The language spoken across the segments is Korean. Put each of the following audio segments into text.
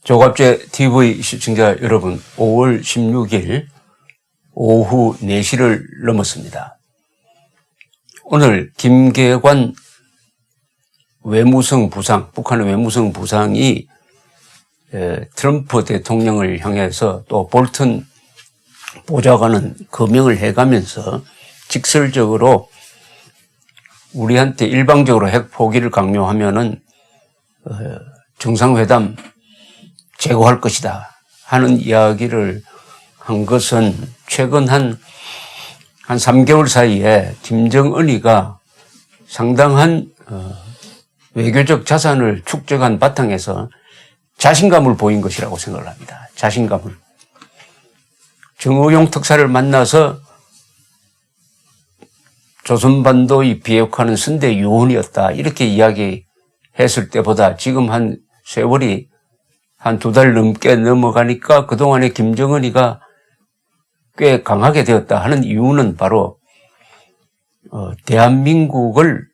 조갑제 TV 시청자 여러분, 5월 16일 오후 4시를 넘었습니다. 오늘 김계관 외무성 부상, 북한의 외무성 부상이 트럼프 대통령을 향해서 또 볼튼 보좌관은 거명을 해가면서 직설적으로 우리한테 일방적으로 핵 포기를 강요하면은 정상회담 제거할 것이다 하는 이야기를 한 것은 최근 한 3개월 사이에 김정은이가 상당한 외교적 자산을 축적한 바탕에서 자신감을 보인 것이라고 생각을 합니다. 자신감을. 정의용 특사를 만나서 조선반도의 비핵화는 선대 요원이었다 이렇게 이야기했을 때보다 지금 한 세월이 한 2달 넘게 넘어가니까 그동안에 김정은이가 꽤 강하게 되었다 하는 이유는 바로 대한민국을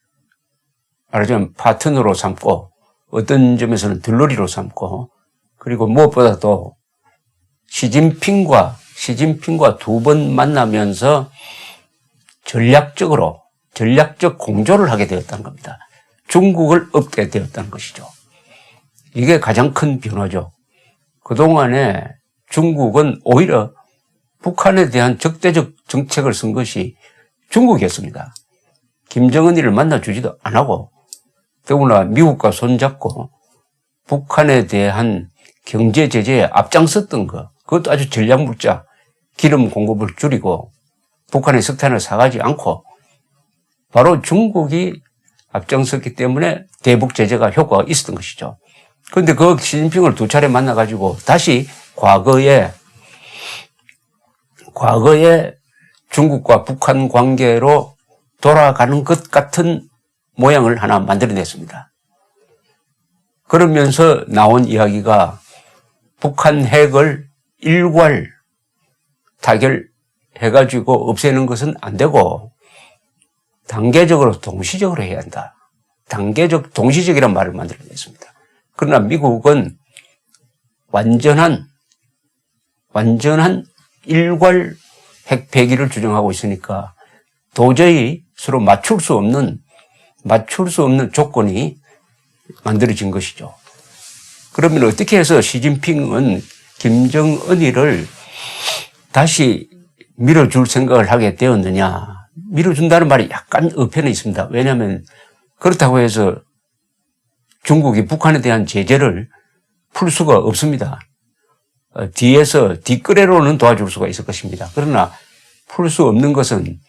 말하자면 파트너로 삼고 어떤 점에서는 들러리로 삼고 그리고 무엇보다도 시진핑과 2번 만나면서 전략적 공조를 하게 되었다는 겁니다. 중국을 업게 되었다는 것이죠. 이게 가장 큰 변화죠. 그동안에 중국은 오히려 북한에 대한 적대적 정책을 쓴 것이 중국이었습니다. 김정은이를 만나주지도 안 하고 더구나 미국과 손잡고 북한에 대한 경제 제재에 앞장섰던 거, 그것도 아주 전략물자, 기름 공급을 줄이고 북한의 석탄을 사가지 않고 바로 중국이 앞장섰기 때문에 대북 제재가 효과가 있었던 것이죠. 그런데 그 시진핑을 2차례 만나가지고 다시 과거에 중국과 북한 관계로 돌아가는 것 같은 모양을 하나 만들어냈습니다. 그러면서 나온 이야기가 북한 핵을 일괄 타결해가지고 없애는 것은 안 되고 단계적으로 동시적으로 해야 한다. 동시적이란 말을 만들어냈습니다. 그러나 미국은 완전한 일괄 핵 폐기를 주장하고 있으니까 도저히 서로 맞출 수 없는 조건이 만들어진 것이죠. 그러면 어떻게 해서 시진핑은 김정은이를 다시 밀어줄 생각을 하게 되었느냐. 밀어준다는 말이 약간 어폐는 있습니다. 왜냐하면 그렇다고 해서 중국이 북한에 대한 제재를 풀 수가 없습니다. 뒷거래로는 도와줄 수가 있을 것입니다. 그러나 풀 수 없는 것은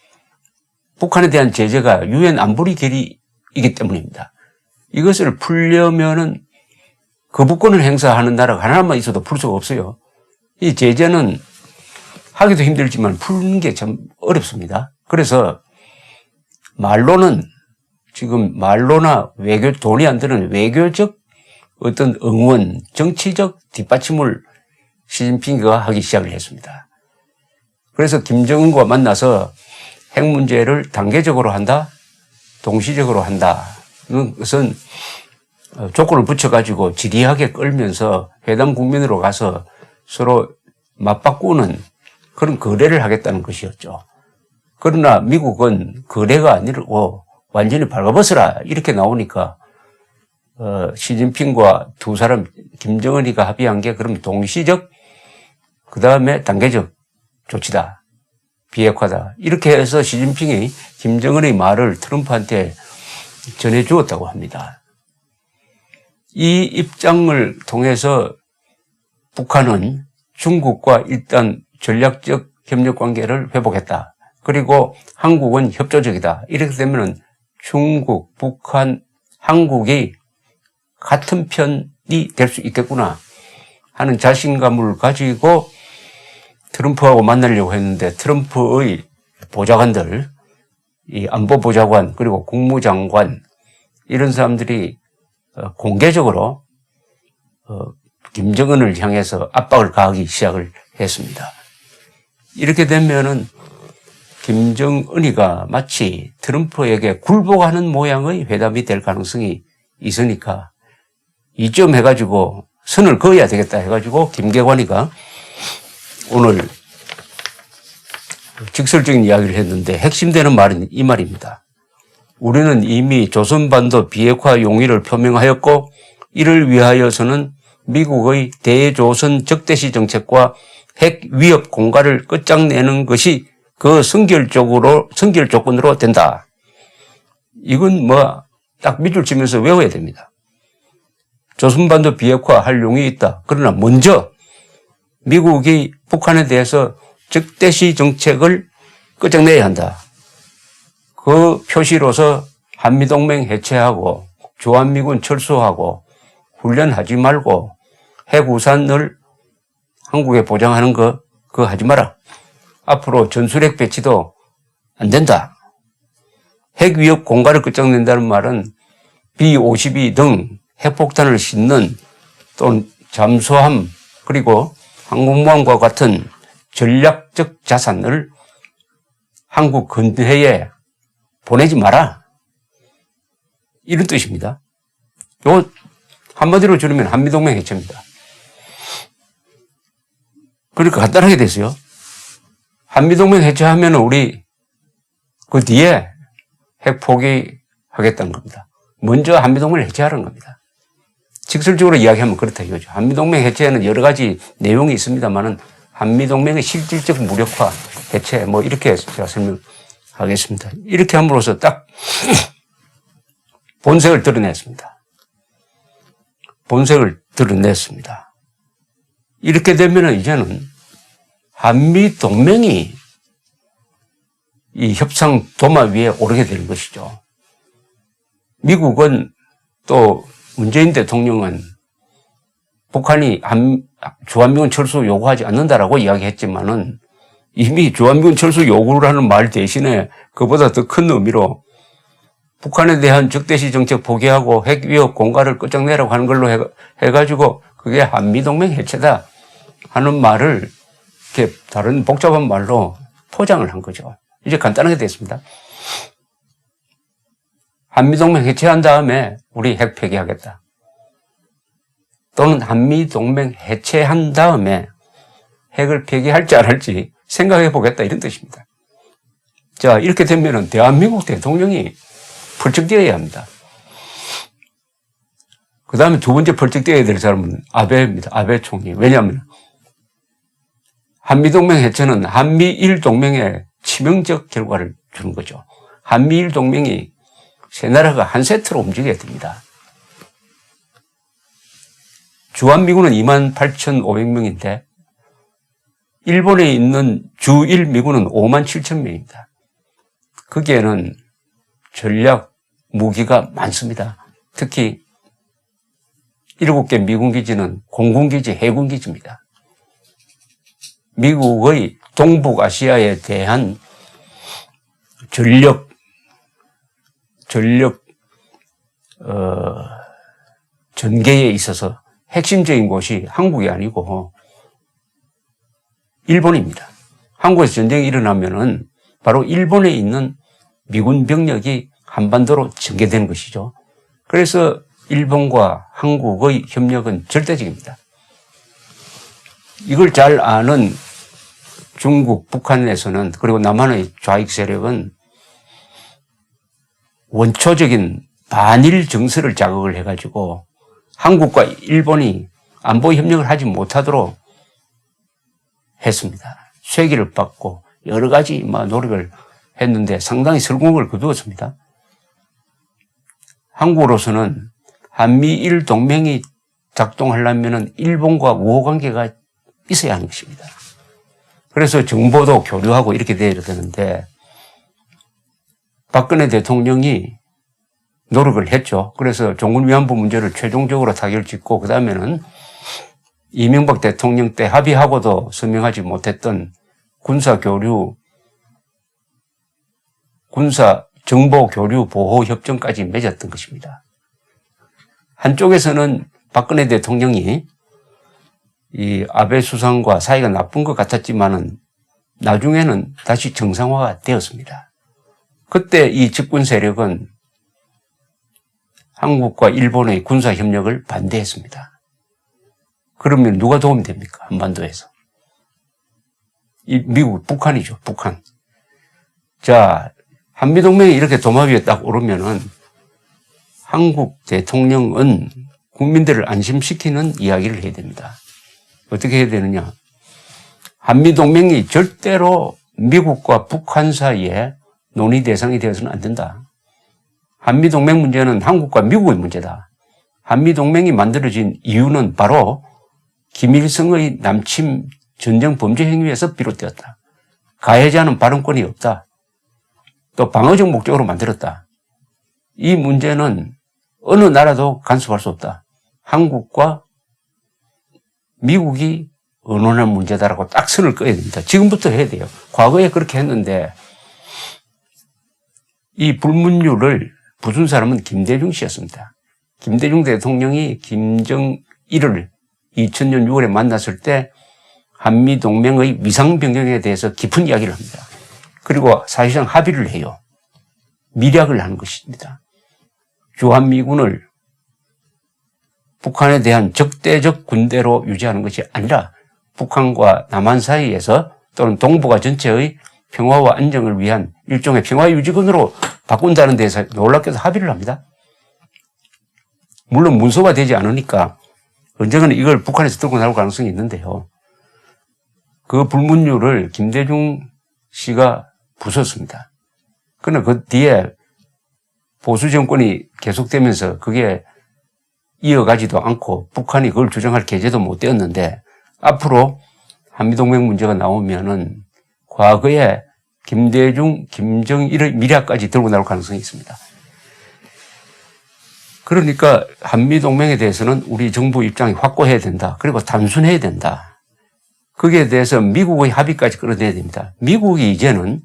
북한에 대한 제재가 유엔 안보리 결의이기 때문입니다. 이것을 풀려면은 거부권을 행사하는 나라가 하나만 있어도 풀 수가 없어요. 이 제재는 하기도 힘들지만 푸는 게 참 어렵습니다. 그래서 말로나 돈이 안 드는 외교적 어떤 응원, 정치적 뒷받침을 시진핑이가 하기 시작을 했습니다. 그래서 김정은과 만나서 핵 문제를 단계적으로 한다, 동시적으로 한다. 그것은 조건을 붙여가지고 지리하게 끌면서 회담 국면으로 가서 서로 맞바꾸는 그런 거래를 하겠다는 것이었죠. 그러나 미국은 거래가 아니고 완전히 발가벗어라 이렇게 나오니까 시진핑과 두 사람 김정은이가 합의한 게 그럼 동시적 그 다음에 단계적 조치다. 비핵화다. 이렇게 해서 시진핑이 김정은의 말을 트럼프한테 전해주었다고 합니다. 이 입장을 통해서 북한은 중국과 일단 전략적 협력 관계를 회복했다. 그리고 한국은 협조적이다. 이렇게 되면 중국, 북한, 한국이 같은 편이 될 수 있겠구나 하는 자신감을 가지고 트럼프하고 만나려고 했는데 트럼프의 보좌관들, 이 안보보좌관 그리고 국무장관 이런 사람들이 공개적으로 김정은을 향해서 압박을 가하기 시작을 했습니다. 이렇게 되면은 김정은이가 마치 트럼프에게 굴복하는 모양의 회담이 될 가능성이 있으니까 이쯤 해가지고 선을 그어야 되겠다 해가지고 김계관이가 오늘 직설적인 이야기를 했는데 핵심되는 말은 이 말입니다. 우리는 이미 조선반도 비핵화 용의를 표명하였고 이를 위하여서는 미국의 대조선 적대시 정책과 핵 위협 공갈을 끝장내는 것이 그 선결 조건으로 된다. 이건 딱 밑줄 치면서 외워야 됩니다. 조선반도 비핵화 할 용이 있다. 그러나 먼저 미국이 북한에 대해서 적대시 정책을 끝장내야 한다. 그 표시로서 한미동맹 해체하고 주한미군 철수하고 훈련하지 말고 핵우산을 한국에 보장하는 그거 하지 마라. 앞으로 전술핵 배치도 안 된다. 핵위협 공갈을 끝장낸다는 말은 B-52 등 핵폭탄을 싣는 또는 잠수함 그리고 항공모함과 같은 전략적 자산을 한국 근해에 보내지 마라. 이런 뜻입니다. 요 한마디로 줄이면 한미동맹 해체입니다. 그러니까 간단하게 됐어요. 한미동맹 해체하면 우리 그 뒤에 핵 포기하겠다는 겁니다. 먼저 한미동맹을 해체하라는 겁니다. 직설적으로 이야기하면 그렇다 이거죠. 한미동맹 해체에는 여러 가지 내용이 있습니다만은 한미동맹의 실질적 무력화, 해체 이렇게 제가 설명하겠습니다. 이렇게 함으로써 딱 본색을 드러냈습니다. 본색을 드러냈습니다. 이렇게 되면 이제는 한미동맹이 이 협상 도마 위에 오르게 되는 것이죠. 미국은 또 문재인 대통령은 북한이 주한미군 철수 요구하지 않는다라고 이야기했지만은 이미 주한미군 철수 요구를 하는 말 대신에 그보다 더 큰 의미로 북한에 대한 적대시 정책 포기하고 핵위협 공갈을 끝장내라고 하는 걸로 해가지고 그게 한미동맹 해체다 하는 말을 이렇게 다른 복잡한 말로 포장을 한 거죠. 이제 간단하게 됐습니다. 한미동맹 해체한 다음에 우리 핵 폐기하겠다. 또는 한미동맹 해체한 다음에 핵을 폐기할지 안 할지 생각해 보겠다 이런 뜻입니다. 자, 이렇게 되면은 대한민국 대통령이 펄쩍 뛰어야 합니다. 그 다음에 두 번째 펄쩍 뛰어야 될 사람은 아베입니다. 아베 총리. 왜냐하면 한미동맹 해체는 한미일 동맹에 치명적 결과를 주는 거죠. 한미일 동맹이 세 나라가 한 세트로 움직여야 됩니다. 주한미군은 28,500명인데 일본에 있는 주일 미군은 57,000명입니다. 거기에는 전략 무기가 많습니다. 특히 7개 미군 기지는 공군기지, 해군기지입니다. 미국의 동북아시아에 대한 전개에 있어서 핵심적인 곳이 한국이 아니고 일본입니다. 한국에서 전쟁이 일어나면은 바로 일본에 있는 미군 병력이 한반도로 전개되는 것이죠. 그래서 일본과 한국의 협력은 절대적입니다. 이걸 잘 아는 중국, 북한에서는 그리고 남한의 좌익 세력은 원초적인 반일 정서를 자극을 해가지고 한국과 일본이 안보 협력을 하지 못하도록 했습니다. 쇠기를 받고 여러 가지 노력을 했는데 상당히 성공을 거두었습니다. 한국으로서는 한미일 동맹이 작동하려면 일본과 우호관계가 있어야 하는 것입니다. 그래서 정보도 교류하고 이렇게 돼야 되는데 박근혜 대통령이 노력을 했죠. 그래서 종군 위안부 문제를 최종적으로 타결짓고 그다음에는 이명박 대통령 때 합의하고도 서명하지 못했던 군사 정보 교류 보호 협정까지 맺었던 것입니다. 한쪽에서는 박근혜 대통령이 이 아베 수상과 사이가 나쁜 것 같았지만은 나중에는 다시 정상화가 되었습니다. 그때 이 집권 세력은 한국과 일본의 군사 협력을 반대했습니다. 그러면 누가 도움이 됩니까? 한반도에서. 미국, 북한이죠, 북한. 자, 한미동맹이 이렇게 도마 위에 딱 오르면은 한국 대통령은 국민들을 안심시키는 이야기를 해야 됩니다. 어떻게 해야 되느냐? 한미동맹이 절대로 미국과 북한 사이에 논의 대상이 되어서는 안 된다. 한미동맹 문제는 한국과 미국의 문제다. 한미동맹이 만들어진 이유는 바로 김일성의 남침 전쟁 범죄 행위에서 비롯되었다. 가해자는 발언권이 없다. 또 방어적 목적으로 만들었다. 이 문제는 어느 나라도 간섭할 수 없다. 한국과 미국이 의논한 문제다라고 딱 선을 그어야 됩니다. 지금부터 해야 돼요. 과거에 그렇게 했는데 이 불문율을 부순 사람은 김대중 씨였습니다. 김대중 대통령이 김정일을 2000년 6월에 만났을 때 한미동맹의 위상 변경에 대해서 깊은 이야기를 합니다. 그리고 사실상 합의를 해요. 밀약을 하는 것입니다. 주한미군을 북한에 대한 적대적 군대로 유지하는 것이 아니라 북한과 남한 사이에서 또는 동북아 전체의 평화와 안정을 위한 일종의 평화유지군으로 바꾼다는 데서 놀랍게도 합의를 합니다. 물론 문서가 되지 않으니까 언젠가는 이걸 북한에서 들고 나올 가능성이 있는데요. 그 불문율을 김대중 씨가 부쉈습니다. 그러나 그 뒤에 보수 정권이 계속되면서 그게 이어가지도 않고 북한이 그걸 주장할 계제도 못 되었는데 앞으로 한미동맹 문제가 나오면은 과거에 김대중, 김정일의 미략까지 들고 나올 가능성이 있습니다. 그러니까 한미동맹에 대해서는 우리 정부 입장이 확고해야 된다. 그리고 단순해야 된다. 거기에 대해서 미국의 합의까지 끌어내야 됩니다. 미국이 이제는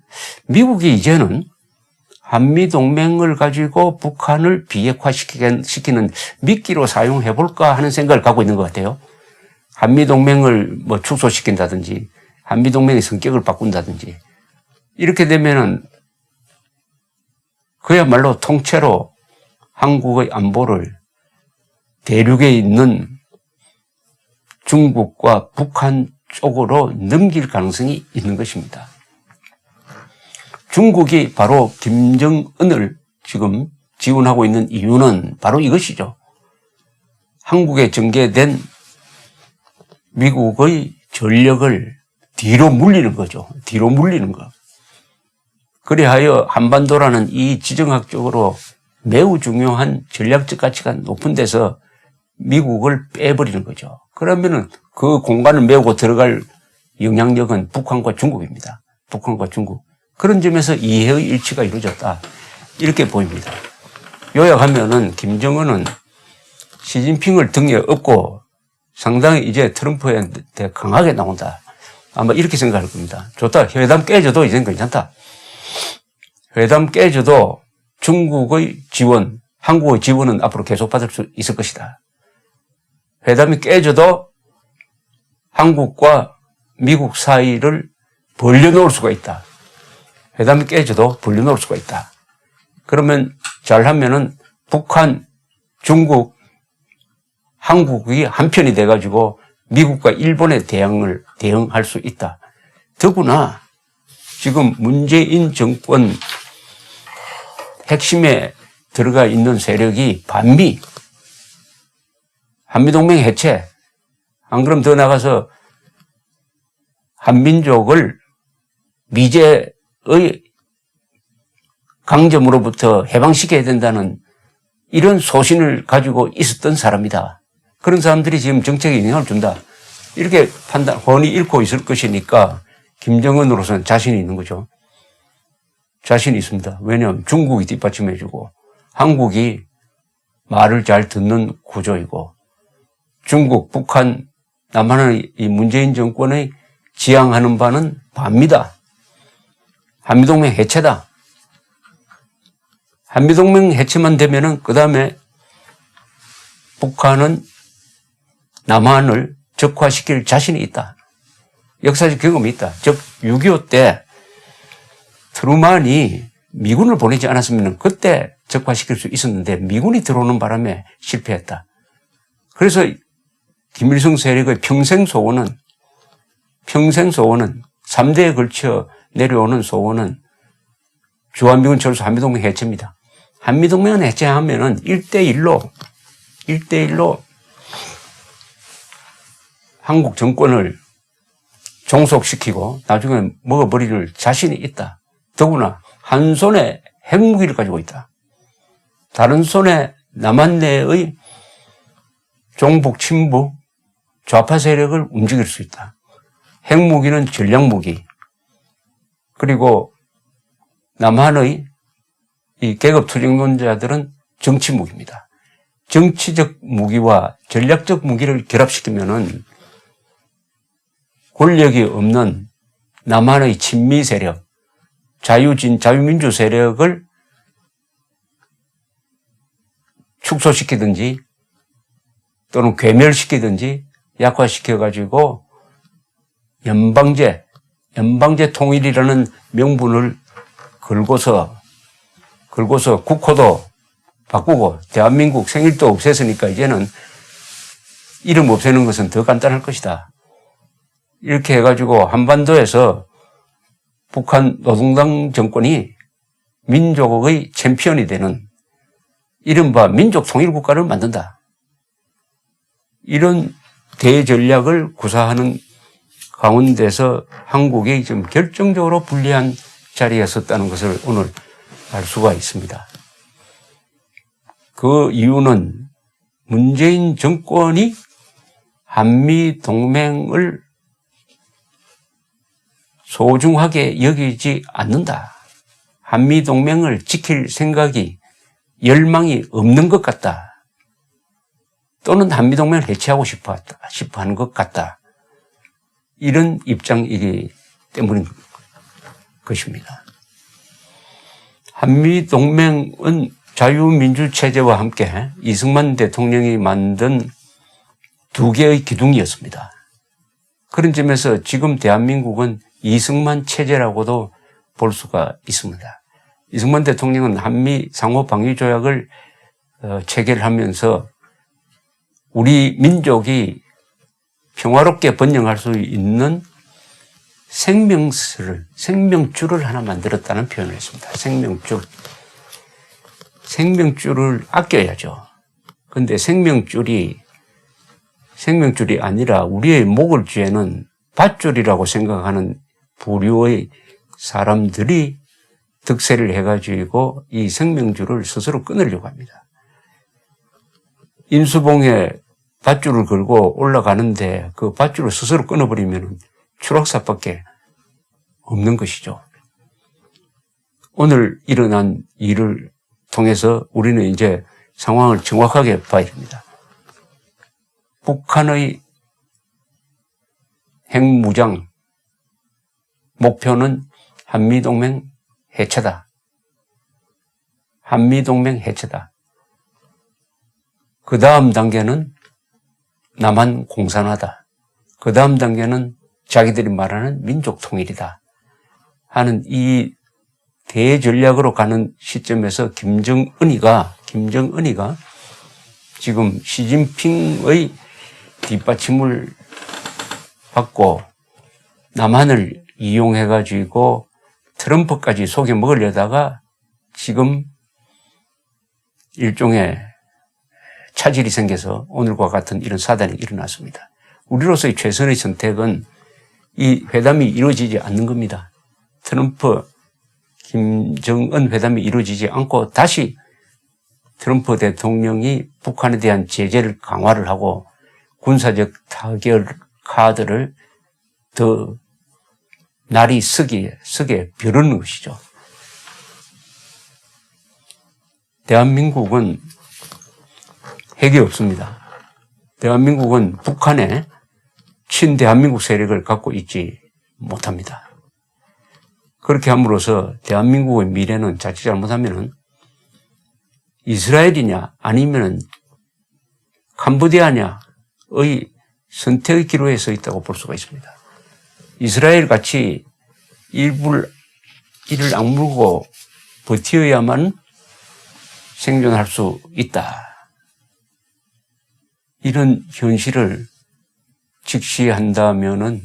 한미동맹을 가지고 북한을 비핵화시키는 미끼로 사용해볼까 하는 생각을 갖고 있는 것 같아요. 한미동맹을 축소시킨다든지, 한미동맹의 성격을 바꾼다든지, 이렇게 되면은 그야말로 통째로 한국의 안보를 대륙에 있는 중국과 북한 쪽으로 넘길 가능성이 있는 것입니다. 중국이 바로 김정은을 지금 지원하고 있는 이유는 바로 이것이죠. 한국에 전개된 미국의 전력을 뒤로 물리는 거죠. 뒤로 물리는 거. 그리하여 한반도라는 이 지정학적으로 매우 중요한 전략적 가치가 높은 데서 미국을 빼버리는 거죠. 그러면은 그 공간을 메우고 들어갈 영향력은 북한과 중국입니다. 북한과 중국. 그런 점에서 이해의 일치가 이루어졌다. 이렇게 보입니다. 요약하면은 김정은은 시진핑을 등에 업고 상당히 이제 트럼프한테 강하게 나온다. 아마 이렇게 생각할 겁니다. 좋다. 회담 깨져도 이제는 괜찮다. 회담 깨져도 중국의 지원, 한국의 지원은 앞으로 계속 받을 수 있을 것이다. 회담이 깨져도 한국과 미국 사이를 벌려놓을 수가 있다. 회담이 깨져도 벌려놓을 수가 있다. 그러면 잘하면은 북한, 중국, 한국이 한편이 돼가지고 미국과 일본의 대응할 수 있다. 더구나 지금 문재인 정권 핵심에 들어가 있는 세력이 반미, 한미동맹 해체, 안 그럼 더 나가서 한민족을 미제의 강점으로부터 해방시켜야 된다는 이런 소신을 가지고 있었던 사람이다. 그런 사람들이 지금 정책에 영향을 준다. 이렇게 혼이 잃고 있을 것이니까 김정은으로서는 자신이 있는 거죠. 자신이 있습니다. 왜냐하면 중국이 뒷받침해주고 한국이 말을 잘 듣는 구조이고 중국, 북한, 남한의 이 문재인 정권의 지향하는 바는 반미다. 한미동맹 해체다. 한미동맹 해체만 되면은 그 다음에 북한은 남한을 적화시킬 자신이 있다. 역사적 경험이 있다. 즉 6.25 때 트루만이 미군을 보내지 않았으면 그때 적화시킬 수 있었는데 미군이 들어오는 바람에 실패했다. 그래서 김일성 세력의 평생 소원은 3대에 걸쳐 내려오는 소원은 주한미군 철수 한미동맹 해체입니다. 한미동맹 해체하면은 1대1로 한국 정권을 종속시키고 나중에 먹어버릴 자신이 있다. 더구나 한 손에 핵무기를 가지고 있다. 다른 손에 남한 내의 종북, 친북, 좌파 세력을 움직일 수 있다. 핵무기는 전략무기, 그리고 남한의 이 계급투쟁론자들은 정치무기입니다. 정치적 무기와 전략적 무기를 결합시키면은 권력이 없는 남한의 친미 세력, 자유민주 세력을 축소시키든지 또는 괴멸시키든지 약화시켜가지고 연방제 통일이라는 명분을 걸고서 국호도 바꾸고 대한민국 생일도 없앴으니까 이제는 이름 없애는 것은 더 간단할 것이다. 이렇게 해가지고 한반도에서 북한 노동당 정권이 민족의 챔피언이 되는 이른바 민족통일국가를 만든다. 이런 대전략을 구사하는 가운데서 한국이 좀 결정적으로 불리한 자리에 섰다는 것을 오늘 알 수가 있습니다. 그 이유는 문재인 정권이 한미동맹을 소중하게 여기지 않는다. 한미동맹을 지킬 생각이, 열망이 없는 것 같다. 또는 한미동맹을 해체하고 싶어 하는 것 같다. 이런 입장이기 때문인 것입니다. 한미동맹은 자유민주체제와 함께 이승만 대통령이 만든 두 개의 기둥이었습니다. 그런 점에서 지금 대한민국은 이승만 체제라고도 볼 수가 있습니다. 이승만 대통령은 한미 상호방위조약을 체결하면서 우리 민족이 평화롭게 번영할 수 있는 생명줄을 하나 만들었다는 표현을 했습니다. 생명줄을 아껴야죠. 그런데 생명줄이 아니라 우리의 목을 쥐는 밧줄이라고 생각하는 부류의 사람들이 득세를 해가지고 이 생명줄을 스스로 끊으려고 합니다. 인수봉에 밧줄을 걸고 올라가는데 그 밧줄을 스스로 끊어버리면 추락사밖에 없는 것이죠. 오늘 일어난 일을 통해서 우리는 이제 상황을 정확하게 봐야 됩니다. 북한의 핵무장 목표는 한미동맹 해체다. 한미동맹 해체다. 그 다음 단계는 남한 공산화다. 그 다음 단계는 자기들이 말하는 민족통일이다. 하는 이 대전략으로 가는 시점에서 김정은이가 지금 시진핑의 뒷받침을 받고 남한을 이용해가지고 트럼프까지 속여 먹으려다가 지금 일종의 차질이 생겨서 오늘과 같은 이런 사단이 일어났습니다. 우리로서의 최선의 선택은 이 회담이 이루어지지 않는 겁니다. 트럼프, 김정은 회담이 이루어지지 않고 다시 트럼프 대통령이 북한에 대한 제재를 강화를 하고 군사적 타결 카드를 더 날이 쓰게 벼르는 것이죠. 대한민국은 핵이 없습니다. 대한민국은 북한의 친대한민국 세력을 갖고 있지 못합니다. 그렇게 함으로써 대한민국의 미래는 자칫 잘못하면은 이스라엘이냐 아니면은 캄보디아냐의 선택의 기로에 서 있다고 볼 수가 있습니다. 이스라엘 같이 이를 악물고 버티어야만 생존할 수 있다. 이런 현실을 직시한다면은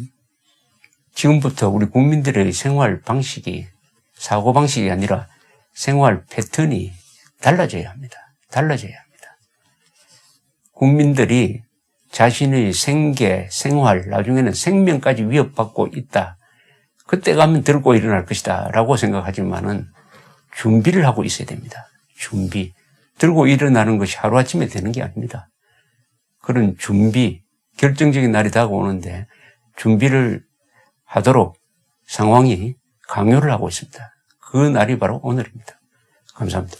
지금부터 우리 국민들의 생활 방식이, 사고 방식이 아니라 생활 패턴이 달라져야 합니다. 달라져야 합니다. 국민들이 자신의 생계, 생활, 나중에는 생명까지 위협받고 있다. 그때 가면 들고 일어날 것이다 라고 생각하지만은 준비를 하고 있어야 됩니다. 준비. 들고 일어나는 것이 하루아침에 되는 게 아닙니다. 그런 준비, 결정적인 날이 다가오는데 준비를 하도록 상황이 강요를 하고 있습니다. 그 날이 바로 오늘입니다. 감사합니다.